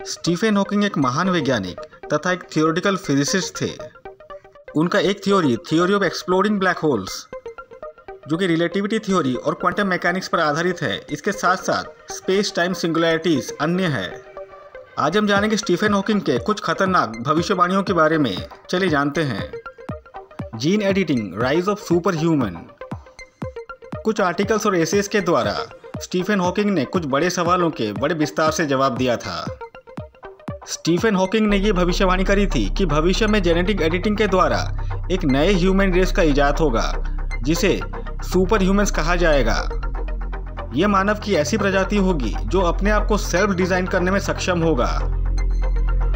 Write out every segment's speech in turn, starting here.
Stephen Hawking एक महान वैज्ञानिक तथा एक थियोरेटिकल फिजिसिस्ट थे। उनका एक theory of exploding black holes, जो कि रिलेटिविटी थ्योरी और क्वांटम मैकेनिक्स पर आधारित है, इसके साथ साथ स्पेस टाइम सिंगुलैरिटीज अन्य है। आज हम जानेंगे स्टीफन हॉकिंग के कुछ खतरनाक भविष्यवाणियों के बारे में। चलिए जानते हैं। Gene editing, rise of super human. कुछ आर्टिकल्स और एसेस के द्वारा स्टीफन हॉकिंग ने कुछ बड़े सवालों के बड़े विस्तार से जवाब दिया था। स्टीफन हॉकिंग ने यह भविष्यवाणी करी थी कि भविष्य में जेनेटिक एडिटिंग के द्वारा एक नए ह्यूमन रेस का इजाद होगा, जिसे सुपर ह्यूमंस कहा जाएगा। यह मानव की ऐसी प्रजाति होगी जो अपने आप को सेल्फ डिजाइन करने में सक्षम होगा।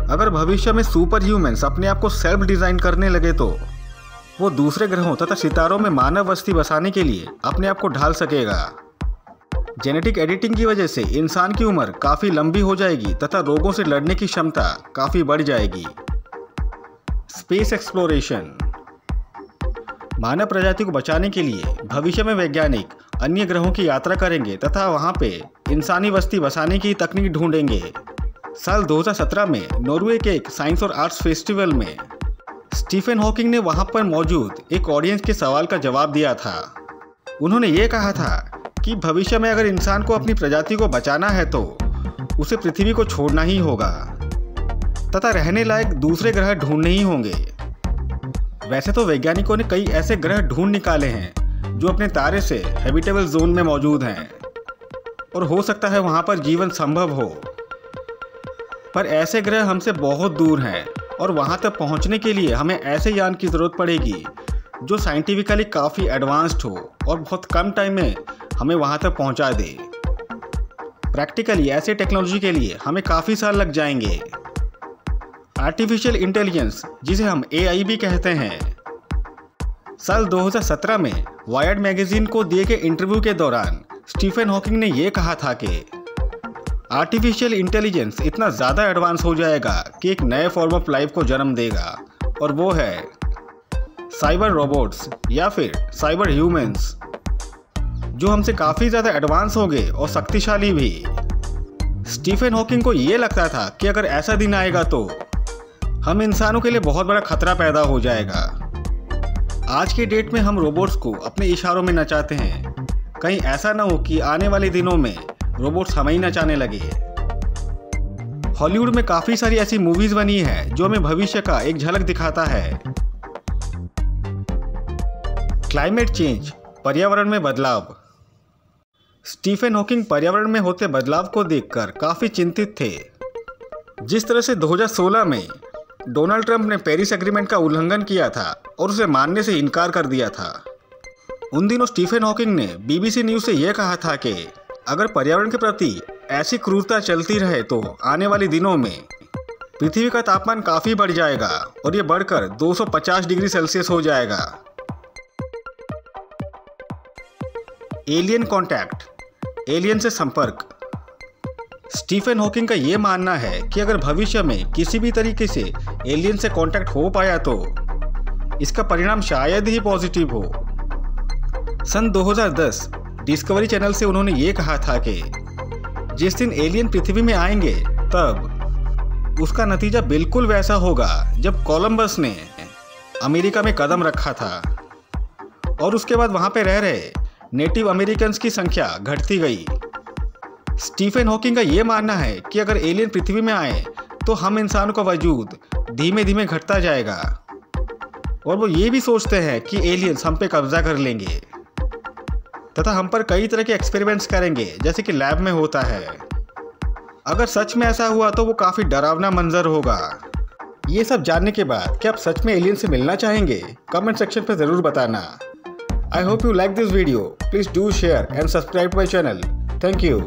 अगर भविष्य में सुपर ह्यूमंस अपने आप को सेल्फ डिजाइन करने लगे तो वो दूसरे ग्रहों तथा सितारों में मानव बस्ती बसाने के लिए अपने आप को ढाल सकेगा। जेनेटिक एडिटिंग की वजह से इंसान की उम्र काफ़ी लंबी हो जाएगी तथा रोगों से लड़ने की क्षमता काफ़ी बढ़ जाएगी। Space exploration. मानव प्रजाति को बचाने के लिए भविष्य में वैज्ञानिक अन्य ग्रहों की यात्रा करेंगे तथा वहां पे इंसानी बस्ती बसाने की तकनीक ढूंढेंगे। साल 2017 में नॉर्वे के एक साइंस और आर्ट्स फेस्टिवल में स्टीफन हॉकिंग ने वहां पर मौजूद एक ऑडियंस के सवाल का जवाब दिया था। उन्होंने ये कहा था कि भविष्य में अगर इंसान को अपनी प्रजाति को बचाना है तो उसे पृथ्वी को छोड़ना ही होगा तथा रहने लायक दूसरे ग्रह ढूंढने ही होंगे। वैसे तो वैज्ञानिकों ने कई ऐसे ग्रह ढूंढ निकाले हैं जो अपने तारे से हैबिटेबल जोन में मौजूद हैं और हो सकता है वहां पर जीवन संभव हो, पर ऐसे ग्रह हमसे बहुत दूर हैं और वहां तक पहुंचने के लिए हमें ऐसे यान की ज़रूरत पड़ेगी जो साइंटिफिकली काफ़ी एडवांस्ड हो और बहुत कम टाइम में हमें वहां तक पहुंचा दे। प्रैक्टिकली ऐसे टेक्नोलॉजी के लिए हमें काफ़ी साल लग जाएंगे। आर्टिफिशियल इंटेलिजेंस, जिसे हम AI भी कहते हैं। साल 2017 में वायर्ड मैगजीन को दिए गए इंटरव्यू के दौरान स्टीफन हॉकिंग ने यह कहा था कि आर्टिफिशियल इंटेलिजेंस इतना ज़्यादा एडवांस हो जाएगा कि एक नए फॉर्म ऑफ लाइफ को जन्म देगा, और वो है साइबर रोबोट्स या फिर साइबर ह्यूमंस, जो हमसे काफ़ी ज़्यादा एडवांस होंगे और शक्तिशाली भी। स्टीफन हॉकिंग को ये लगता था कि अगर ऐसा दिन आएगा तो हम इंसानों के लिए बहुत बड़ा खतरा पैदा हो जाएगा। आज के डेट में हम रोबोट्स को अपने इशारों में नचाते हैं, कहीं ऐसा ना हो कि आने वाले दिनों में रोबोट्स हमें ही नचाने लगे। हॉलीवुड में काफ़ी सारी ऐसी मूवीज़ बनी है जो हमें भविष्य का एक झलक दिखाता है। क्लाइमेट चेंज, पर्यावरण में बदलाव। स्टीफन हॉकिंग पर्यावरण में होते बदलाव को देखकर काफ़ी चिंतित थे। जिस तरह से 2016 में डोनाल्ड ट्रंप ने पेरिस एग्रीमेंट का उल्लंघन किया था और उसे मानने से इनकार कर दिया था, उन दिनों स्टीफन हॉकिंग ने BBC न्यूज़ से यह कहा था कि अगर पर्यावरण के प्रति ऐसी क्रूरता चलती रहे तो आने वाले दिनों में पृथ्वी का तापमान काफ़ी बढ़ जाएगा और ये बढ़कर 250 डिग्री सेल्सियस हो जाएगा। एलियन कॉन्टैक्ट, एलियन से संपर्क। स्टीफन हॉकिंग का ये मानना है कि अगर भविष्य में किसी भी तरीके से एलियन से कांटेक्ट हो पाया तो इसका परिणाम शायद ही पॉजिटिव हो। सन 2010 डिस्कवरी चैनल से उन्होंने ये कहा था कि जिस दिन एलियन पृथ्वी में आएंगे तब उसका नतीजा बिल्कुल वैसा होगा जब कोलंबस ने अमेरिका में कदम रखा था और उसके बाद वहाँ पे रह रहे नेटिव अमेरिकन्स की संख्या घटती गई। स्टीफन हॉकिंग का ये मानना है कि अगर एलियन पृथ्वी में आए तो हम इंसानों का वजूद धीमे धीमे घटता जाएगा, और वो ये भी सोचते हैं कि एलियंस हम पे कब्जा कर लेंगे तथा हम पर कई तरह के एक्सपेरिमेंट्स करेंगे जैसे कि लैब में होता है। अगर सच में ऐसा हुआ तो वो काफ़ी डरावना मंजर होगा। ये सब जानने के बाद क्या आप सच में एलियन से मिलना चाहेंगे? कमेंट सेक्शन पर ज़रूर बताना। I hope you like this video. Please do share and subscribe to my channel. Thank you.